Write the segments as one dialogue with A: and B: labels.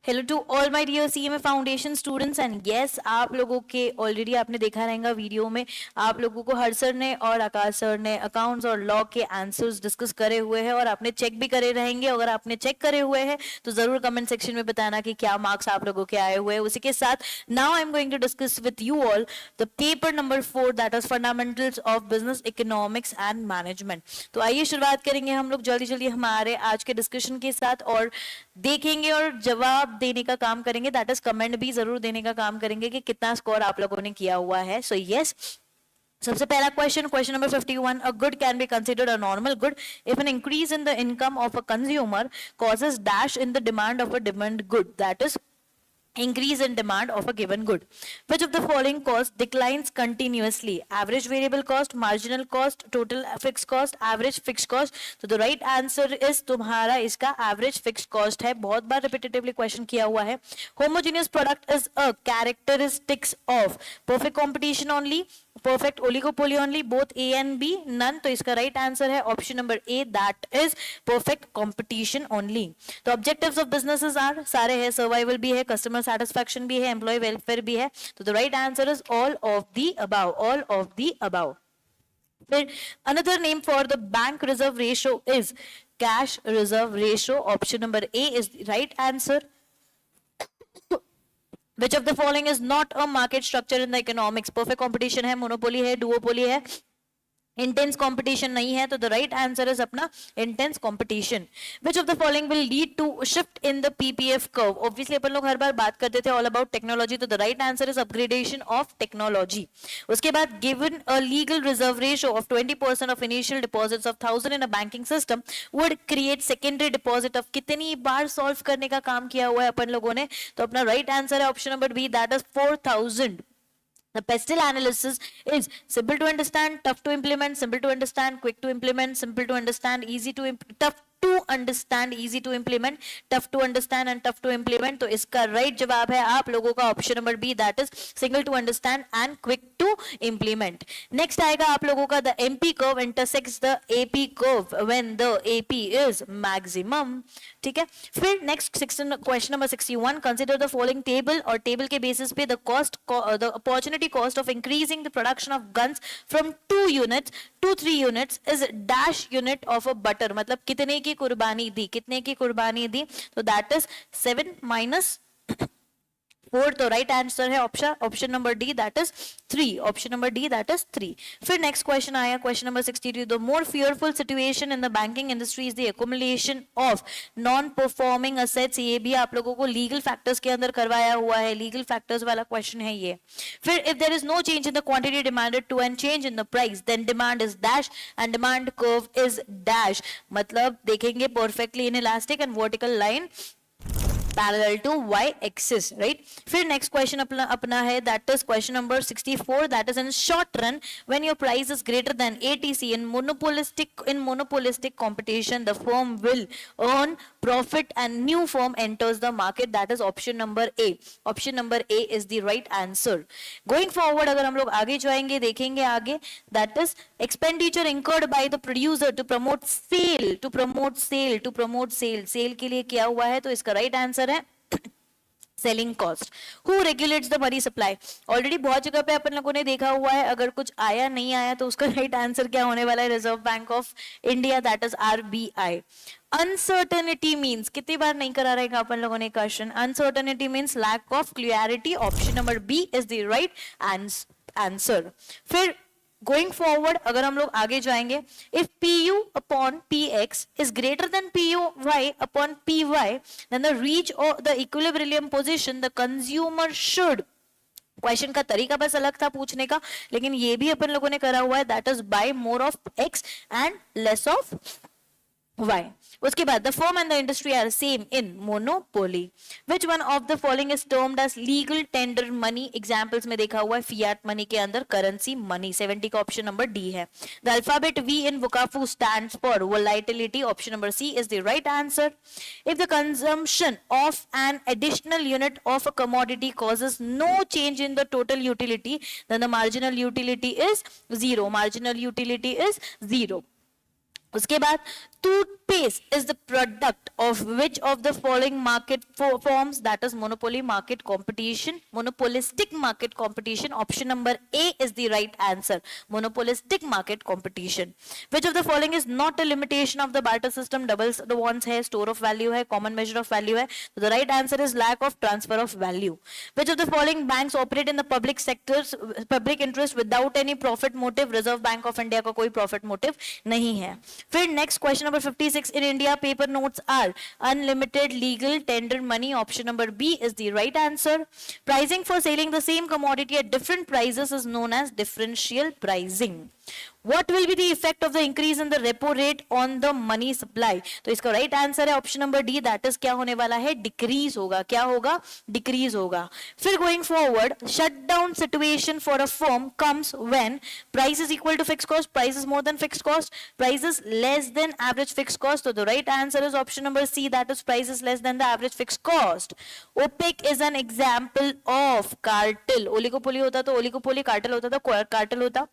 A: Hello to all my dear CMA foundation students and yes, आप लोगों के already आपने देखा रहेगा वीडियो में, आप लोगों को हर सर ने और आकाश सर ने अकाउंट्स और लॉ के आंसर्स डिस्कस करे हुए हैं और आपने चेक भी करे रहेंगे। अगर आपने चेक करे हुए हैं तो जरूर कमेंट सेक्शन में बताना कि क्या मार्क्स आप लोगों के आए हुए हैं। उसी के साथ now I am going to discuss with you all the paper number 4 that is fundamentals of business economics and management. तो आइए शुरुआत करेंगे हम लोग जल्दी जल्दी हमारे आज के डिस्कशन के साथ और देखेंगे और जवाब देने का काम करेंगे, दैट इज कमेंट भी जरूर देने का काम करेंगे कि कितना स्कोर आप लोगों ने किया हुआ है। सो यस, सबसे पहला question, question number 51, a good can be considered a normal good if an increase in the income of a consumer causes dash in the demand of a demand good, that is increase in demand of a given good. Which of the following cost declines continuously? Average variable cost, marginal cost, total fixed cost, average fixed cost. तो the right answer is तुम्हारा इसका average fixed cost है। बहुत बार repetitively question किया हुआ है। Homogeneous product is a characteristics of perfect competition only, perfect oligopoly only, both A and B, none। तो इसका right answer है option number A, that is perfect competition only। तो objectives of businesses are सारे है, survival भी है, customer satisfaction भी है, employee welfare भी है। तो the right answer is all of the above, all of the above। फिर another name for the bank reserve ratio is cash reserve ratio, option number A is the right answer। Which of the following is not a market structure in the economics? Perfect competition है, monopoly है, duopoly है, intense competition नहीं है। तो the right answer is अपना intense competition. Which of the following will lead to shift in the PPF curve? Obviously अपन लोग हर बार बात करते थे ऑल अबाउट टेक्नोलॉजी, तो the right answer is upgradation of technology. उसके बाद given a legal reserve ratio of 20% of initial deposits of 1000 in a banking system would create secondary deposit of, कितनी बार सॉल्व करने का काम किया हुआ है अपन लोगों ने? तो अपना राइट आंसर है option number B, that is 4000। The pestle analysis is simple to understand, tough to implement, simple to understand, quick to implement, simple to understand, easy to tough to understand, easy to implement, tough to understand and tough to implement। तो इसका right जवाब है आप लोगों का option number B, that is single to understand and quick to implement. Next आएगा आप लोगों का the MP curve intersects the AP curve when the AP is maximum. ठीक है, फिर next question number 61, consider the following table, और table के basis पे the cost, the opportunity cost of increasing the production of guns from 2 units to 3 units is dash unit of a butter. मतलब कितने की कुर्बानी दी, कितने की कुर्बानी दी? तो दैट इज 7 माइनस 4। तो राइट आंसर है option number D, that is 3। Option number D, that is 3। फिर नेक्स्ट क्वेश्चन आया question number 62, the more fearful situation in the banking industry is the accumulation of non performing assets. ये भी आप लोगों को legal factors के अंदर करवाया हुआ है, लीगल फैक्टर्स वाला क्वेश्चन है ये। फिर if there is no change in the quantity demanded to and change in the price then demand is dash and demand curve is dash. मतलब देखेंगे perfectly in elastic and vertical line parallel to y axis, right? फिर next question अपना है, that is question number 64, that is in short run when your price is greater than ATC in monopolistic competition the firm will earn profit and new firm enters the market, that is option number A। option number A is the right answer। going forward अगर हम लोग आगे जाएंगे देखेंगे आगे, that is expenditure incurred by the producer to promote sale, sale के लिए क्या हुआ है? तो इसका right answer है selling cost. Who regulates the money supply? Already बहुत जगह पे अपन लोगों ने देखा हुआ है, अगर कुछ आया नहीं आया तो उसका राइट आंसर क्या होने वाला है? Reserve Bank of India, that is RBI. Uncertainty means, कितनी बार नहीं करा रहेगा अपन लोगों ने question? Uncertainty means lack of clarity, option number B is the right answer. फिर गोइंग फॉरवर्ड अगर हम लोग आगे जाएंगे, if PU upon PX is greater than PY upon PY then the reach of the equilibrium position the consumer should, question का तरीका बस अलग था पूछने का, लेकिन ये भी अपन लोगों ने करा हुआ है, that is by more of X and less of Y। उसके बाद the firm and the industry are same in monopoly। which one of the following is termed as legal tender money? Examples में देखा हुआ है fiat money के अंदर currency money, 70 का option number D है। the alphabet V in VOCAFU stands for volatility, option number C is the right answer। if the consumption of an additional unit of a commodity causes no change in the total utility then the marginal utility is zero, marginal utility is zero। उसके बाद Toothpaste is the product of which of the following market forms? That is monopoly market competition, monopolistic market competition. Option number A is the right answer. Monopolistic market competition. Which of the following is not a limitation of the barter system? Double bonds है, store of value है, common measure of value है. So the right answer is lack of transfer of value. Which of the following banks operate in the public sectors, public interest without any profit motive? Reserve Bank of India का कोई profit motive नहीं है. फिर next question number 56. In India, paper notes are unlimited legal tender money. Option number B is the right answer. Pricing for selling the same commodity at different prices is known as differential pricing. What will be the effect of the increase in the repo rate on the money supply? तो इसका right answer है option number D. That is क्या होने वाला है? Decrease होगा. क्या होगा? Decrease होगा. फिर going forward, shutdown situation for a firm comes when price is equal to fixed cost, price is more than fixed cost, price is less than average fixed cost. So the right answer is option number C. That is price is less than the average fixed cost. OPEC is an example of cartel. Oligopoly होता तो oligopoly, cartel होता तो cartel होता.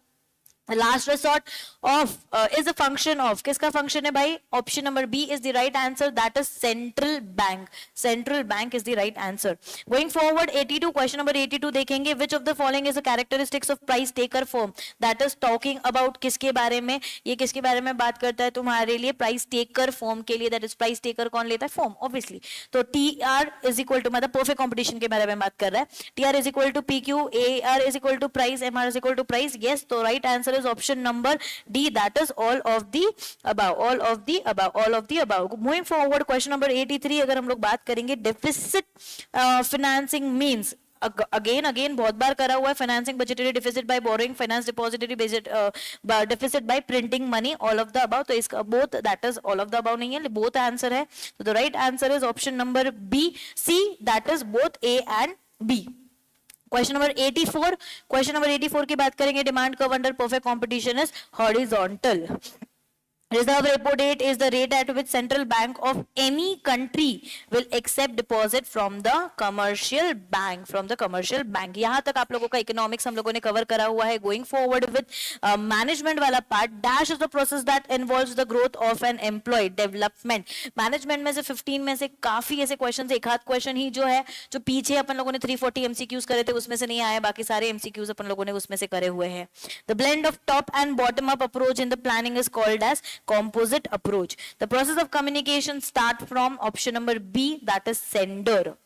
A: Last resort of is a function of, किसका function है भाई? Option number B is the right answer. That is central bank. Central bank is the right answer. Going forward, 82 question number 82 देखेंगे. Which of the following is a characteristics of price taker firm? That is talking about किसके बारे में? ये किसके बारे में बात करता है तुम्हारे लिए? Price taker firm के लिए. That is price taker कौन लेता है? Firm, obviously. तो TR is equal to, मतलब perfect competition के बारे में बात कर रहा है. TR is equal to PQ, AR is equal to price, MR is equal to price. Yes, तो right answer is option number D. That is all of the above. All of the above. All of the above. Moving forward, question number 83 अगर हम लोग बात करेंगे, deficit financing means, again बहुत बार करा हुआ है, financing budgetary deficit by borrowing, finance depository deficit by printing money, all of the above. तो इसका both, that is all of the above नहीं है, both answer है. So the right answer is option number B, C, that is both A and B. Question number 84. Question number 84 की बात करेंगे. Demand curve under perfect competition is horizontal. Reserve repo rate is the rate at which central bank of any country will accept deposit from the commercial bank. From the commercial bank. यहाँ तक आप लोगों का economics हम लोगों ने cover करा हुआ है. Going forward with management वाला part. Dash is the process that involves the growth of an employee. Development. Management में से 15 में से काफी ऐसे questions, एक हाथ question ही जो है, जो पीछे अपन लोगों ने 340 MCQs करे थे उसमें से नहीं आए, बाकी सारे MCQs अपन लोगों ने उसमें से करे हुए हैं. The blend of top and bottom up approach in the planning is called as composite approach. The process of communication start from option number B, that is sender.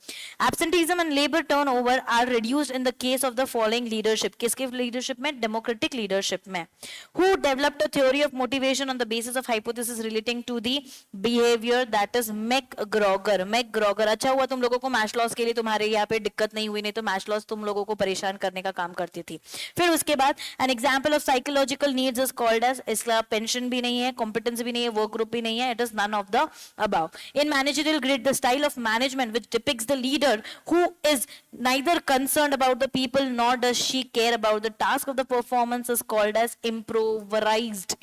A: Absenteeism and labor turnover are reduced in the case of the following leadership. किसके leadership में? Democratic leadership में. Who developed a theory of motivation on the basis of hypothesis relating to the behavior? That is McGregor. McGregor. अच्छा हुआ तुम लोगों को mash loss के लिए तुम्हारे यहाँ पे दिक्कत नहीं हुई, नहीं तो मैश लॉस तुम लोगों को परेशान करने का काम करती थी. फिर उसके बाद an example of psychological needs is called as, इसका पेंशन भी नहीं है, competence भी नहीं है, वर्क ग्रुप भी नहीं है. It is none of the above. In managerial grid, the style of management which depicts the leader who is neither concerned about the people nor does she care about the task of the performance is called as improvised.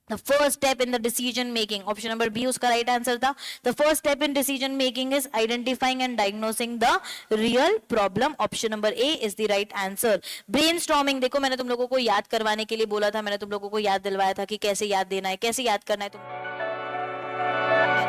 A: The first step in the decision making, option number B उसका right answer था. The first step in decision making is identifying and diagnosing the real problem. Option number A is the right answer. Brainstorming, देखो मैंने तुम लोगों को याद करवाने के लिए बोला था, मैंने तुम लोगों को याद दिलवाया था कि कैसे याद देना है, कैसे याद करना है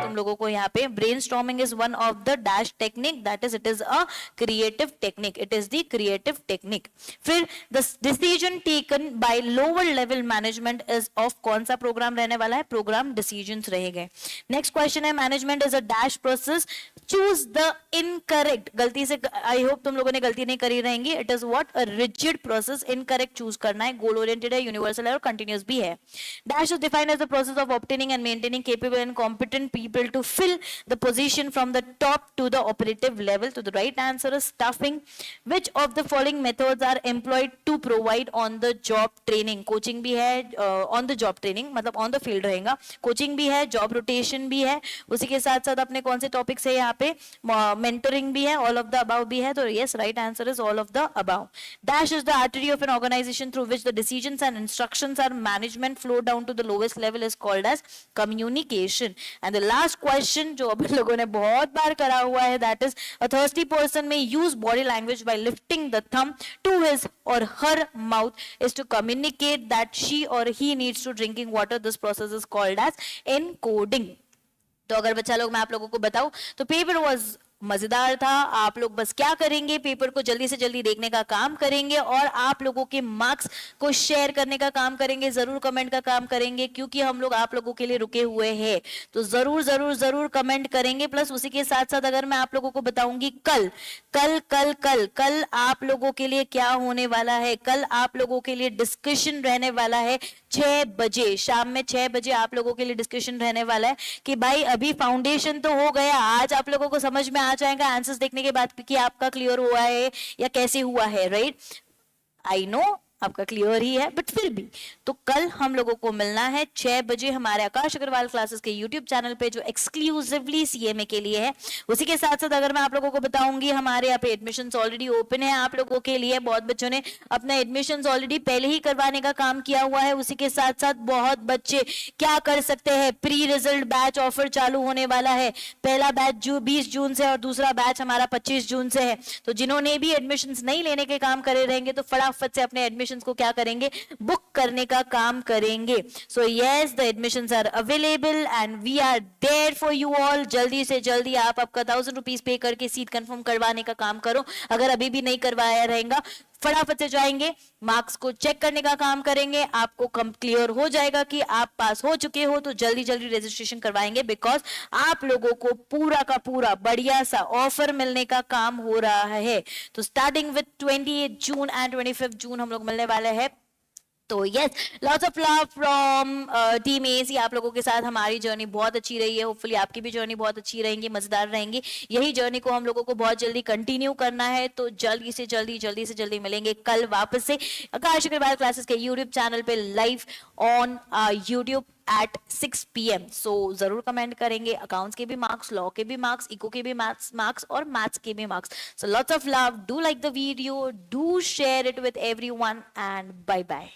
A: तुम लोगों को यहाँ पे. Brainstorming is one of the dash technique, that is it is a creative technique. It is the creative technique. फिर the decision taken by lower level management is of कौन सा प्रोग्राम रहने वाला है? प्रोग्राम decisions रहेंगे. Next question है, management is a dash process. Choose the incorrect. गलती से, I hope तुम लोगों ने गलती नहीं करी रहेंगी. It is what? A rigid process. Incorrect choose करना है. Goal oriented है, universal है और continuous भी है. Dash is defined as the process of obtaining and maintaining capable and competent people to fill the position from the top to the operative level. So the right answer is staffing. Which of the following methods are employed to provide on the job training? Coaching भी है, on the job training मतलब on the field रहेगा. Coaching भी है, job rotation भी है, उसी के साथ साथ अपने कौन से topics है यहाँ पे? Mentoring भी है, all of the above भी है. तो yes, right answer is all of the above. Dash is the artery of an organization through which the decisions and instructions are management flow down to the lowest level is called as communication. And the last last question जो अपन लोगों ने बहुत बार करा हुआ है, that is a thirsty person may use body language by lifting the thumb to his or her mouth is to communicate that she or he needs to drinking water. This process is called as encoding. तो अगर बच्चा लोग मैं आप लोगों को बताऊं तो पेपर वॉज मजेदार था. आप लोग बस क्या करेंगे, पेपर को जल्दी से जल्दी देखने का काम करेंगे और आप लोगों के मार्क्स को शेयर करने का काम करेंगे, जरूर कमेंट का काम करेंगे, क्योंकि हम लोग आप लोगों के लिए रुके हुए हैं. तो जरूर जरूर जरूर कमेंट करेंगे. प्लस उसी के साथ साथ अगर मैं आप लोगों को बताऊंगी कल कल कल कल कल आप लोगों के लिए क्या होने वाला है. कल आप लोगों के लिए डिस्कशन रहने वाला है 6 बजे, शाम में 6 बजे आप लोगों के लिए डिस्कशन रहने वाला है कि भाई अभी फाउंडेशन तो हो गया, आज आप लोगों को समझ में आ जाएगा आंसर्स देखने के बाद कि आपका क्लियर हुआ है या कैसे हुआ है. राइट, आई नो आपका क्लियर ही है, बट फिर भी तो कल हम लोगों को मिलना है 6 बजे हमारे आकाश अग्रवाल क्लासेस के यूट्यूब चैनल पे, जो एक्सक्लूसिवली सीएमए के लिए है. उसी के साथ साथ अगर मैं आप लोगों को बताऊंगी हमारे यहाँ पे एडमिशंस ऑलरेडी ओपन है आप लोगों के लिए. बहुत बच्चों ने अपना एडमिशंस ऑलरेडी पहले ही करवाने का काम किया हुआ है. उसी के साथ साथ बहुत बच्चे क्या कर सकते हैं, प्री रिजल्ट बैच ऑफर चालू होने वाला है. पहला बैच 20 जून से और दूसरा बैच हमारा 25 जून से है. तो जिन्होंने भी एडमिशंस नहीं लेने के काम करे रहेंगे तो फटाफट से अपने एडमिशंस को क्या करेंगे, बुक करने का काम करेंगे. So yes, the admissions are available and we are there for you all. जल्दी से जल्दी आप आपका 1000 रुपीज पे करके सीट कंफर्म करवाने का काम करो. अगर अभी भी नहीं करवाया रहेगा फटाफट से जाएंगे, मार्क्स को चेक करने का काम करेंगे, आपको कम क्लियर हो जाएगा कि आप पास हो चुके हो. तो जल्दी जल्दी रजिस्ट्रेशन करवाएंगे, बिकॉज आप लोगों को पूरा का पूरा बढ़िया सा ऑफर मिलने का काम हो रहा है. तो स्टार्टिंग विद 28 जून एंड 25 जून हम लोग मिलने वाले हैं. तो yes, lots of love from team AC. आप लोगों के साथ हमारी जर्नी बहुत अच्छी रही है. होपफुली आपकी भी जर्नी बहुत अच्छी रहेंगी, मजेदार रहेंगी. यही जर्नी को हम लोगों को बहुत जल्दी कंटिन्यू करना है. तो जल्दी से जल्दी मिलेंगे कल वापस से आकाश अग्रवाल क्लासेस के यूट्यूब चैनल पे live on YouTube at 6 PM. सो जरूर कमेंट करेंगे अकाउंट्स के भी मार्क्स, लॉ के भी मार्क्स, इको के भी मार्क्स और मैथ्स के भी marks. So lots of love, do like the video, do share it with everyone and bye bye.